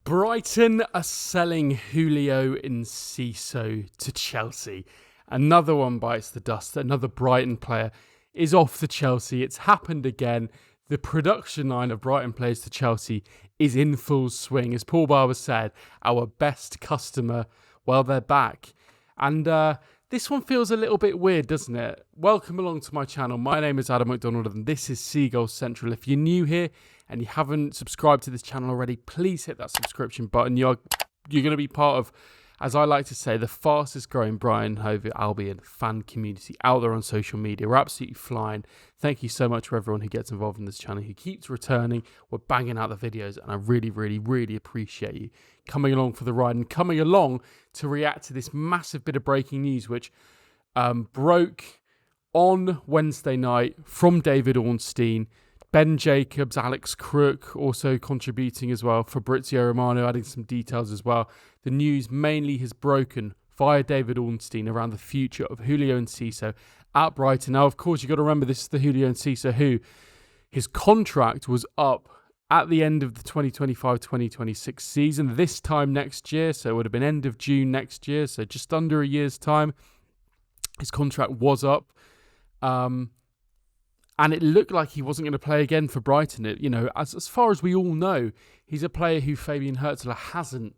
Brighton are selling Julio Enciso to Chelsea. Another one bites the dust. Another Brighton player is off to Chelsea. It's happened again. The production line of Brighton players to Chelsea is in full swing. As Paul Barber said, our best customer, well, they're back. And this one feels a little bit weird, doesn't it? Welcome along to my channel. My name is Adam MacDonald and this is Seagulls Central. If you're new here and you haven't subscribed to this channel already, please hit that subscription button. You're going to be part of, as I like to say, the fastest growing Brighton and Hove Albion fan community out there on social media. We're absolutely flying. Thank you so much for everyone who gets involved in this channel, who keeps returning. We're banging out the videos and I really appreciate you coming along for the ride and coming along to react to this massive bit of breaking news which broke on Wednesday night from David Ornstein. Ben Jacobs, Alex Crook also contributing as well. Fabrizio Romano adding some details as well. The news mainly has broken via David Ornstein around the future of Julio Enciso at Brighton. Now, of course, you've got to remember this is the Julio Enciso who his contract was up at the end of the 2025-2026 season, this time next year. So it would have been end of June next year. So just under a year's time, his contract was up. And it looked like he wasn't going to play again for Brighton. As far as we all know, he's a player who Fabian Hurzeler hasn't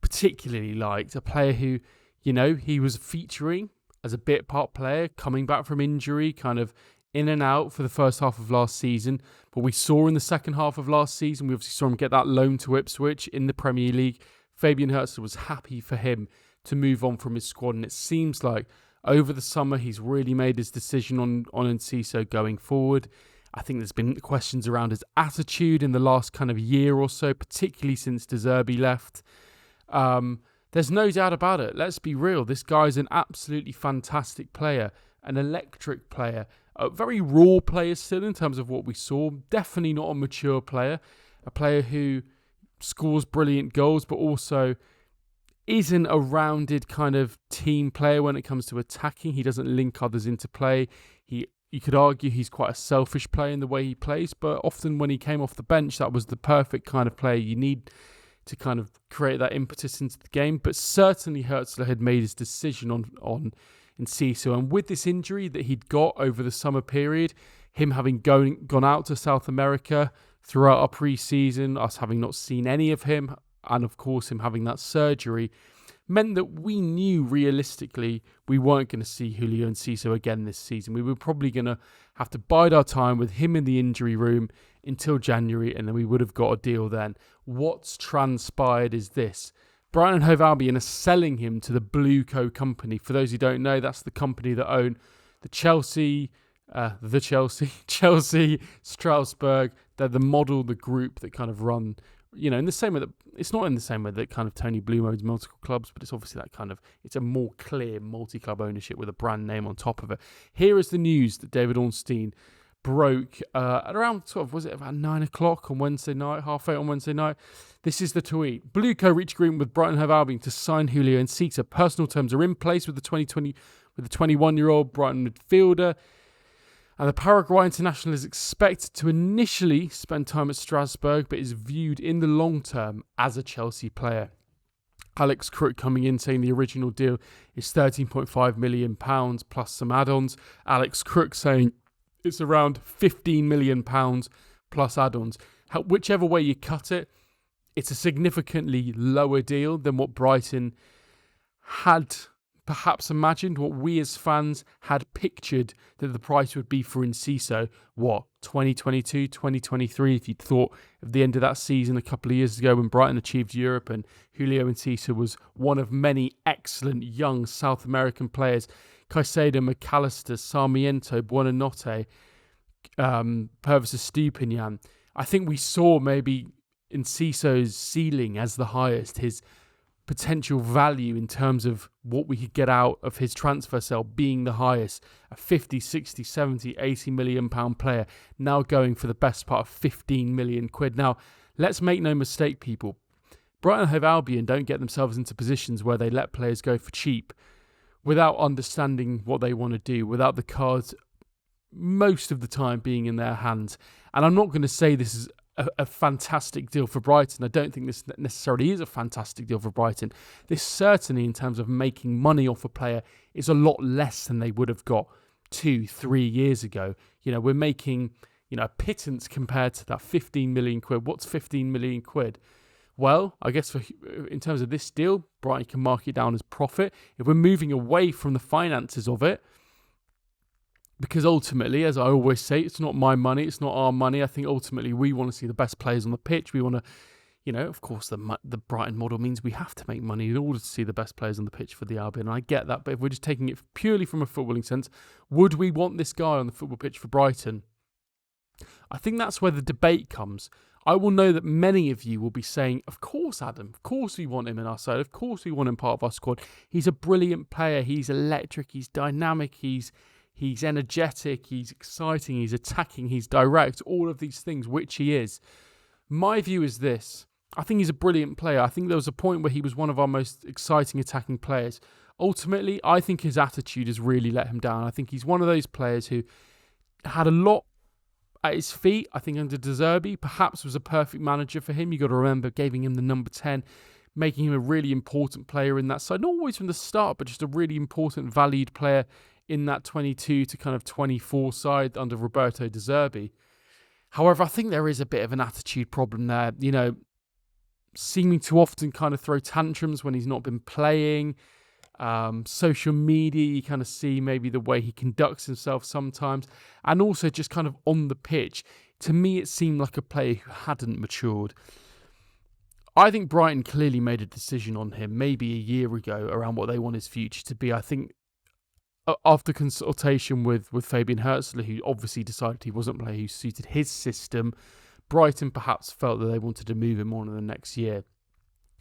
particularly liked. A player who, he was featuring as a bit part player, coming back from injury, kind of in and out for the first half of last season. But we saw in the second half of last season, we obviously saw him get that loan to Ipswich in the Premier League. Fabian Hurzeler was happy for him to move on from his squad. And it seems like over the summer, he's really made his decision on Enciso going forward. I think there's been questions around his attitude in the last kind of year or so, particularly since De Zerbi left. There's no doubt about it. Let's be real. This guy's an absolutely fantastic player, an electric player, a very raw player still in terms of what we saw. Definitely not a mature player, a player who scores brilliant goals, but also isn't a rounded kind of team player when it comes to attacking. He doesn't link others into play. You could argue he's quite a selfish player in the way he plays, but often when he came off the bench, that was the perfect kind of player you need to kind of create that impetus into the game. But certainly Hurzeler had made his decision on Enciso. And with this injury that he'd got over the summer period, him having gone out to South America throughout our pre-season, us having not seen any of him, and of course him having that surgery, meant that we knew realistically we weren't going to see Julio Enciso again this season. We were probably going to have to bide our time with him in the injury room until January, and then we would have got a deal then. What's transpired is this. Brighton and Hove Albion are selling him to the BlueCo company. For those who don't know, that's the company that own the Chelsea, Strasbourg. They're the model, the group that kind of run, in the same way that, it's not in the same way that kind of Tony Bloom owns multiple clubs, but it's obviously that kind of, it's a more clear multi-club ownership with a brand name on top of it. Here is the news that David Ornstein broke at around was it about 9 o'clock on Wednesday night, 8:30 on Wednesday night. This is the tweet. BlueCo reached agreement with Brighton and Hove Albion to sign Julio Enciso. Personal terms are in place with the 21-year-old Brighton midfielder. And the Paraguay international is expected to initially spend time at Strasbourg, but is viewed in the long term as a Chelsea player. Alex Crook coming in saying the original deal is £13.5 million plus some add-ons. Alex Crook saying it's around £15 million plus add-ons. Whichever way you cut it, it's a significantly lower deal than what Brighton had perhaps imagined, what we as fans had pictured that the price would be for Enciso. 2022, 2023, if you'd thought of the end of that season a couple of years ago when Brighton achieved Europe and Julio Enciso was one of many excellent young South American players. Caicedo, McAllister, Sarmiento, Buonanotte, Purvis Estupinian. I think we saw maybe Enciso's ceiling as the highest, his potential value in terms of what we could get out of his transfer sale being the highest, a 50, 60, 70, 80 million pound player, now going for the best part of 15 million quid. Now, let's make no mistake, people. Brighton and Hove Albion don't get themselves into positions where they let players go for cheap without understanding what they want to do, without the cards most of the time being in their hands. And I'm not going to say this is a fantastic deal for Brighton. I don't think this necessarily is a fantastic deal for Brighton. This certainly, in terms of making money off a player, is a lot less than they would have got 2-3 years ago. We're making, a pittance compared to that 15 million quid. What's 15 million quid? Well, I guess in terms of this deal, Brighton can mark it down as profit. If we're moving away from the finances of it, because ultimately, as I always say, it's not my money, it's not our money. I think ultimately we want to see the best players on the pitch. We want to, of course, the Brighton model means we have to make money in order to see the best players on the pitch for the Albion. And I get that, but if we're just taking it purely from a footballing sense, would we want this guy on the football pitch for Brighton? I think that's where the debate comes. I will know that many of you will be saying, of course, Adam, of course we want him in our side, of course we want him part of our squad. He's a brilliant player, he's electric, he's dynamic, he's energetic, he's exciting, he's attacking, he's direct, all of these things, which he is. My view is this. I think he's a brilliant player. I think there was a point where he was one of our most exciting attacking players. Ultimately, I think his attitude has really let him down. I think he's one of those players who had a lot at his feet. I think under De Zerbi, perhaps was a perfect manager for him. You got to remember, giving him the number 10, making him a really important player in that side. Not always from the start, but just a really important, valued player in that 22 to kind of 24 side under Roberto De Zerbi. However, I think there is a bit of an attitude problem there. Seeming to often kind of throw tantrums when he's not been playing. Social media, you kind of see maybe the way he conducts himself sometimes. And also just kind of on the pitch. To me, it seemed like a player who hadn't matured. I think Brighton clearly made a decision on him maybe a year ago around what they want his future to be. I think after consultation with Fabian Hurzeler, who obviously decided he wasn't a player who suited his system, Brighton perhaps felt that they wanted to move him on in the next year.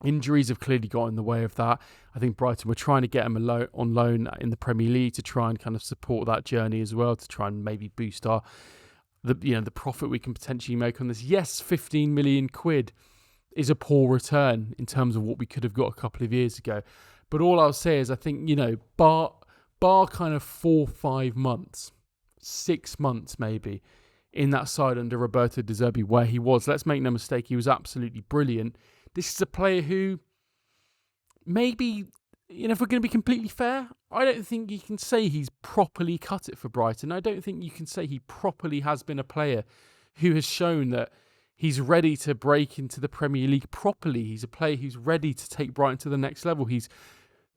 Injuries have clearly got in the way of that. I think Brighton were trying to get him on loan in the Premier League to try and kind of support that journey as well, to try and maybe boost the profit we can potentially make on this. Yes, 15 million quid is a poor return in terms of what we could have got a couple of years ago. But all I'll say is I think, bar kind of 4-5 months, 6 months maybe, in that side under Roberto De Zerbi where he was. Let's make no mistake, he was absolutely brilliant. This is a player who maybe, if we're going to be completely fair, I don't think you can say he's properly cut it for Brighton. I don't think you can say he properly has been a player who has shown that he's ready to break into the Premier League properly. He's a player who's ready to take Brighton to the next level. He's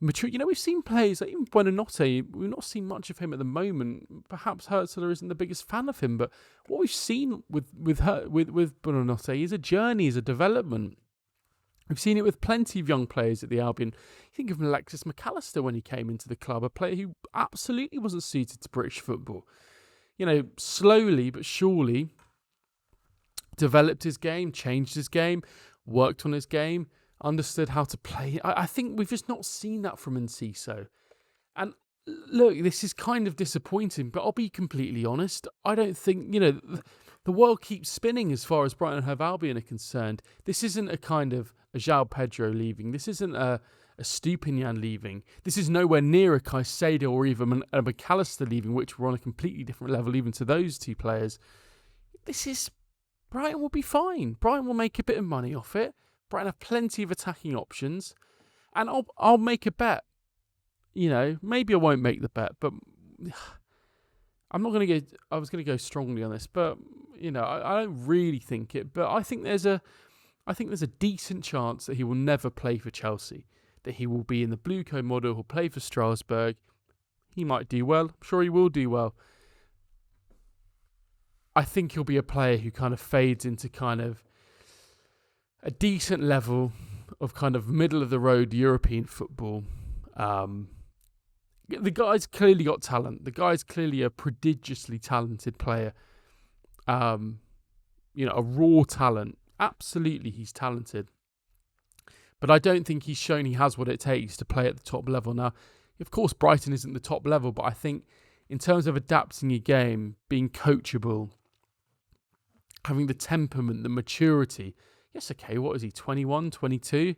mature. We've seen players like even Buonanotte. We've not seen much of him at the moment. Perhaps Hurzeler isn't the biggest fan of him, but what we've seen with Buonanotte is a journey, is a development. We've seen it with plenty of young players at the Albion. You think of Alexis McAllister when he came into the club, a player who absolutely wasn't suited to British football. Slowly but surely developed his game, changed his game, worked on his game, understood how to play. I think we've just not seen that from Enciso. And look, this is kind of disappointing, but I'll be completely honest. I don't think, the world keeps spinning as far as Brighton and Hove Albion are concerned. This isn't a kind of a João Pedro leaving. This isn't a Stupinian leaving. This is nowhere near a Caicedo or even a McAllister leaving, which were on a completely different level even to those two players. Brighton will be fine. Brighton will make a bit of money off it. Brighton have plenty of attacking options. And I'll make a bet. Maybe I won't make the bet, but I'm not going to go. I was going to go strongly on this, but I don't really think it. But I think there's a decent chance that he will never play for Chelsea. That he will be in the BlueCo model. He'll play for Strasbourg. He might do well. I'm sure he will do well. I think he'll be a player who kind of fades into kind of a decent level of kind of middle of the road European football. The guy's clearly got talent. The guy's clearly a prodigiously talented player. A raw talent. Absolutely, he's talented. But I don't think he's shown he has what it takes to play at the top level. Now, of course, Brighton isn't the top level, but I think in terms of adapting your game, being coachable, having the temperament, the maturity. Yes, okay, what is he, 21, 22?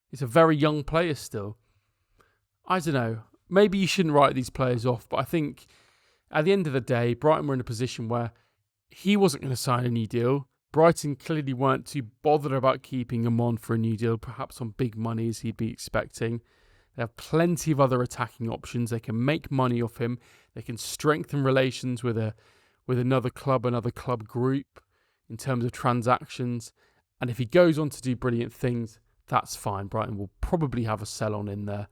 He's a very young player still. I don't know. Maybe you shouldn't write these players off, but I think at the end of the day, Brighton were in a position where he wasn't going to sign a new deal. Brighton clearly weren't too bothered about keeping him on for a new deal, perhaps on big money as he'd be expecting. They have plenty of other attacking options. They can make money off him. They can strengthen relations with another club group in terms of transactions. And if he goes on to do brilliant things, that's fine. Brighton will probably have a sell-on in there.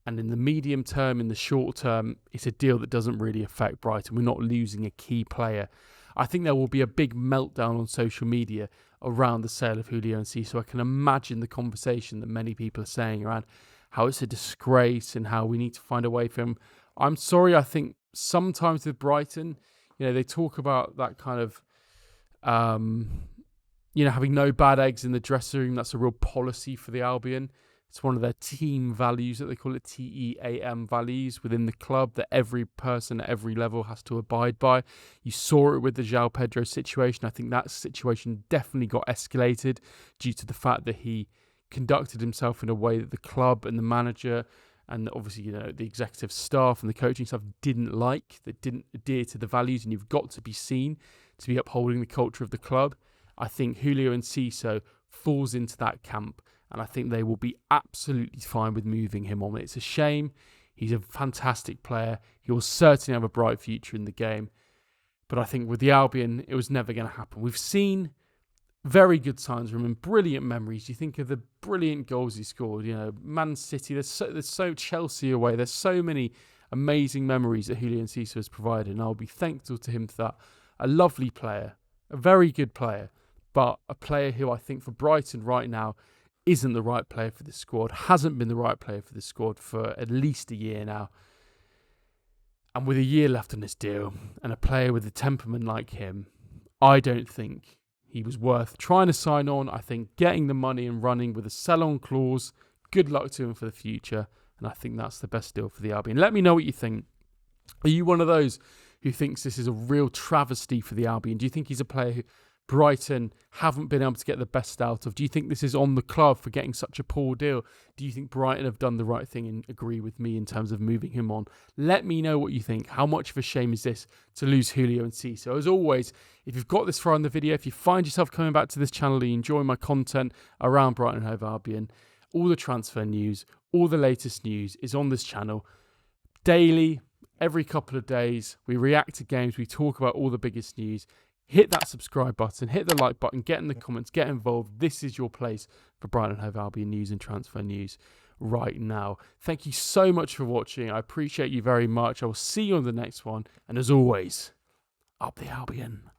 And in the medium term, in the short term, it's a deal that doesn't really affect Brighton. We're not losing a key player. I think there will be a big meltdown on social media around the sale of Julio Enciso. I can imagine the conversation that many people are saying around how it's a disgrace and how we need to find a way for him. I'm sorry, I think sometimes with Brighton, they talk about that kind of, having no bad eggs in the dressing room. That's a real policy for the Albion. It's one of their team values that they call it TEAM values within the club that every person at every level has to abide by. You saw it with the João Pedro situation. I think that situation definitely got escalated due to the fact that he conducted himself in a way that the club and the manager and obviously, the executive staff and the coaching staff didn't like, that didn't adhere to the values, and you've got to be seen to be upholding the culture of the club. I think Julio Enciso falls into that camp, and I think they will be absolutely fine with moving him on. It's a shame. He's a fantastic player. He will certainly have a bright future in the game. But I think with the Albion, it was never going to happen. We've seen very good signs from him, brilliant memories. You think of the brilliant goals he scored. Man City, there's so Chelsea away. There's so many amazing memories that Julio Enciso has provided, and I'll be thankful to him for that. A lovely player, a very good player, but a player who I think for Brighton right now isn't the right player for this squad, hasn't been the right player for this squad for at least a year now. And with a year left on this deal, and a player with a temperament like him, I don't think he was worth trying to sign on. I think getting the money and running with a sell-on clause, good luck to him for the future. And I think that's the best deal for the Albion. Let me know what you think. Are you one of those who thinks this is a real travesty for the Albion? Do you think he's a player who Brighton haven't been able to get the best out of? Do you think this is on the club for getting such a poor deal? Do you think Brighton have done the right thing and agree with me in terms of moving him on? Let me know what you think. How much of a shame is this to lose Julio Enciso? As always, if you've got this far in the video, if you find yourself coming back to this channel and you enjoy my content around Brighton and Hove Albion, all the transfer news, all the latest news is on this channel. Daily, every couple of days, we react to games, we talk about all the biggest news. Hit that subscribe button, hit the like button, get in the comments, get involved. This is your place for Brighton and Hove Albion news and transfer news right now. Thank you so much for watching. I appreciate you very much. I will see you on the next one. And as always, up the Albion.